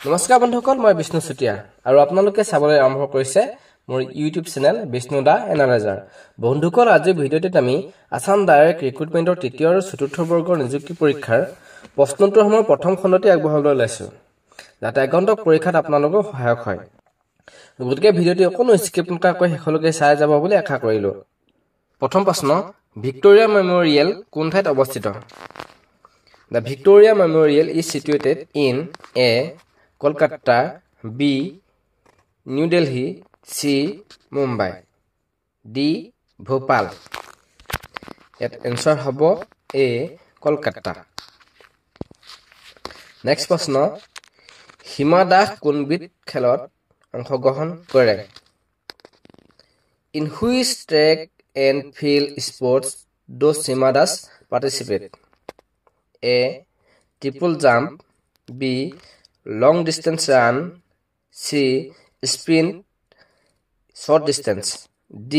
নমস্কাৰ বন্ধুসকল, মই বিষ্ণু চুটিয়া আৰু আপোনালোকে চাবলৈ আৰম্ভ কৰিছে মোৰ ইউটিউব চেনেল বিষ্ণু দা এনালাইজাৰ। বন্ধুসকল, আজিৰ ভিডিঅ'টোত আমি আসাম ডাইৰেক্ট ৰিক্ৰুটমেণ্টৰ তৃতীয় আৰু চতুৰ্থ বৰ্গৰ নিযুক্তি পৰীক্ষাৰ প্ৰশ্নোত্তৰসমূহ প্ৰথম খণ্ডতে আগবঢ়াবলৈ ওলাইছোঁ, যাতে আগন্তুক পৰীক্ষাত আপোনালোকৰ সহায়ক হয়। গতিকে ভিডিঅ'টো অকণো স্কিপ নকৰাকৈ শেষলৈকে চাই যাব বুলি আশা কৰিলোঁ। প্ৰথম প্ৰশ্ন, ভিক্টোৰিয়া মেমৰিয়েল কোন ঠাইত অৱস্থিত? The Victoria Memorial is situated in A. Kolkata, B. New Delhi, C. Mumbai, D. Bhopal. Yet answer hobo A. Kolkata. Next প্রশ্ন, হিমা দাস কোনবিধ খেলত অংশগ্ৰহণ কৰে? In which track and field sports does Hima Das participate? A. Triple jump, B. Long distance run, C. Sprint short distance, D.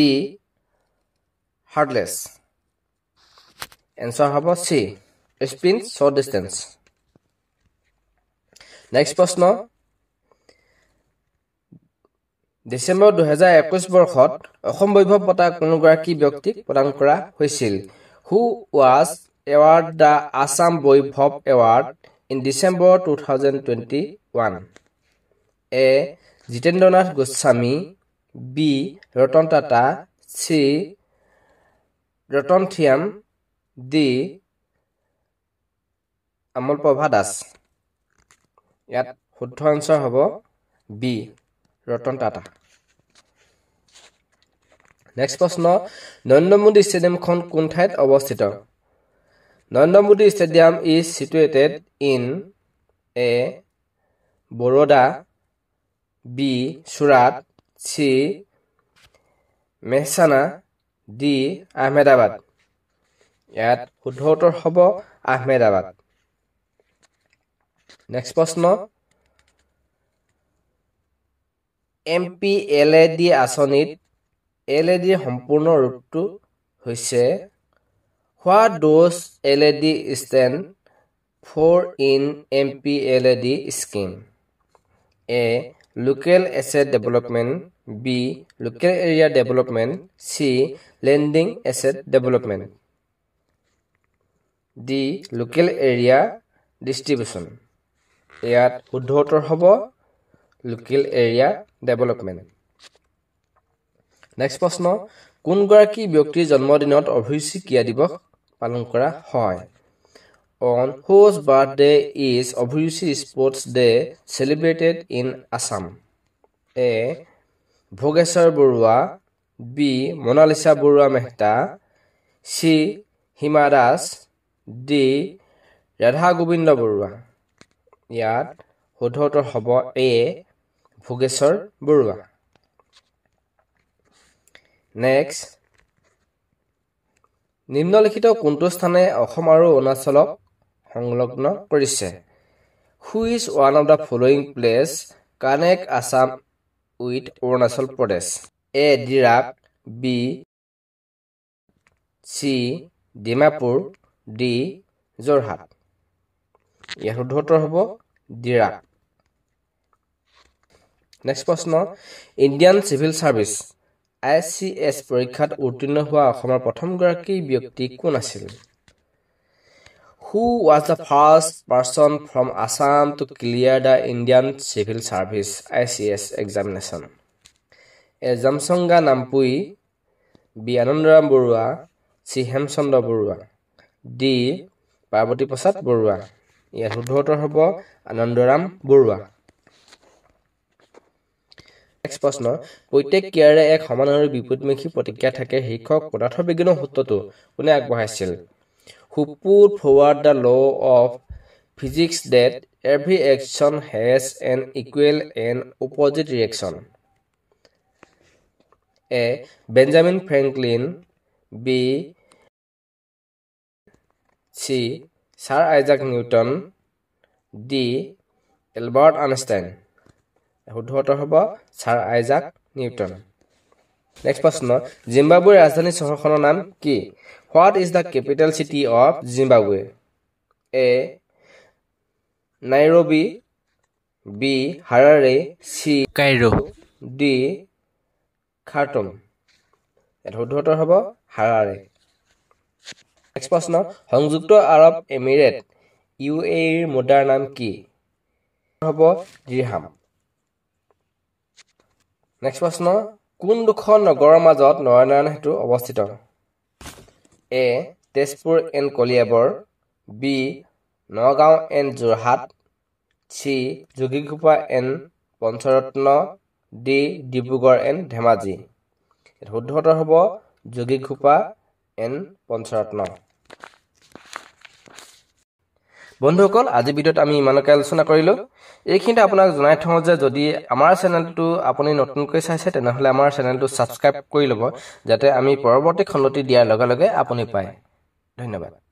hurdles. Answer hobo C. Sprint short distance. Next প্রশ্ন, ডিসেম্বৰ 2021 বৰ্ষত অসম বৈভৱ বঁটা কোনগৰাকী ব্যক্তিক প্ৰদান কৰা হৈছিল? Who was awarded the Assam Vaibhav Award in December 2021? A. Jitendranath Goswami, B. Ratan Tata, C. Ratan Thiam, D. Amol Prabha Das. ইয়াত শুদ্ধ answer হ'ব B. ৰতন টাটা। নেক্সট প্ৰশ্ন, নৰেন্দ্ৰ মোদী ষ্টেডিয়ামখন কোন ঠাইত অৱস্থিত? Narendra Modi stadium is situated in A. Baroda, B. Surat, C. Mehsana, D. Ahmedabad. ইয়াত শুদ্ধ উত্তৰ হ'ব আহমেদাবাদ। নেক্সট প্ৰশ্ন, MPLAD আঁচনিত LED সম্পূৰ্ণ ৰূপটো হৈছে? What does LED stand for in MPLAD scheme? A. Local Asset Development, B. Local Area Development, C. Lending Asset Development, D. Local Area Distribution. ইয়াত শুদ্ধ উত্তৰ হ'ব লোকেল এৰিয়া ডেভেলপমেণ্ট। নেক্সট প্ৰশ্ন, কোনগৰাকী ব্যক্তিৰ জন্মদিনত অভিৰুচি ক্ৰীড়া দিৱস পালন কৰা হয়? On whose birthday is অভিৰুচি sports day celebrated in Assam? A. Bhogeswar Baruah, B. Monalisa Baruah Mehta, C. Hima Das, D. Radha Gobinda Baruah. ইয়াত শুদ্ধ উত্তৰ হ'ব A. ভোগেশ্বৰ বৰুৱা। নেক্সট, নিম্নলিখিত কোনটো স্থানে অসম আৰু অৰুণাচলক সংলগ্ন কৰিছে? Who is one of the following place connect Assam with Arunachal Pradesh? A. Dirak, B. C. Dimapur, D. Jorhat. ইয়াৰ শুদ্ধ উত্তৰ হ'ব ডিৰাক। নেক্সট প্ৰশ্ন, ইণ্ডিয়ান চিভিল ছাৰ্ভিচ ICS পৰীক্ষাত উত্তীৰ্ণ হোৱা অসমৰ প্ৰথমগৰাকী ব্যক্তি কোন আছিল? Who was the first person from Assam to clear the Indian Civil Service ICS examination? A. জামচংগা নামপুই, B. Anandaram Barua, C. Hemchandra Barua, D. Parvati প্ৰসাদ বৰুৱা। ইয়াৰ শুদ্ধ উত্তৰ হ'ব আনন্দৰাম বৰুৱা। নেক্সট প্ৰশ্ন, প্ৰত্যেক ক্ৰিয়াৰে এক সমান আৰু বিপৰীতমুখী প্ৰতিক্ৰিয়া থাকে শীৰ্ষক পদাৰ্থ বিজ্ঞানৰ সূত্ৰটো কোনে আগবঢ়াইছিল? Who put forward the law of physics that every action has an equal and opposite reaction? A. Benjamin Franklin, B. C. Sir Isaac Newton, D. Albert Einstein. শুদ্ধ উত্তৰ হ'ব ছাৰ আইজাক নিউটন। নেক্সট প্ৰশ্ন, জিম্বাবুৱেৰ ৰাজধানী চহৰখনৰ নাম কি? What is the capital city of Zimbabwe? A. Nairobi, B Harare, C Cairo, D Khartoum. শুদ্ধ উত্তৰ হ'ব হাৰাৰে। নেক্সট প্ৰশ্ন, সংযুক্ত আৰব এমিৰেট UAEৰ মুদ্ৰাৰ নাম কি? হ'ব দিৰহাম। নেক্সট প্ৰশ্ন, কোন দুখন নগৰৰ মাজত নৰনাৰায়ণ সেতু অৱস্থিত? A Tezpur and Kaliabor, B Nagaon and Jorhat, C Jogighopa and Pancharatna, D Dibrugarh and Dhemaji. শুদ্ধ উত্তৰ হ'ব যোগীঘোপা এণ্ড পঞ্চৰত্ন। বন্ধুসকল, আজি ভিডিঅ'ত আমি ইমানকে আলোচনা কৰিলোঁ। এইখিনিতে আপোনাক জনাই থওঁ যে যদি আমাৰ চেনেলটো আপুনি নতুনকৈ চাইছে তেনেহ'লে আমাৰ চেনেলটো ছাবস্ক্ৰাইব কৰি ল'ব, যাতে আমি পৰৱৰ্তী খণ্ডটি দিয়াৰ লগে লগে আপুনি পায়। ধন্যবাদ।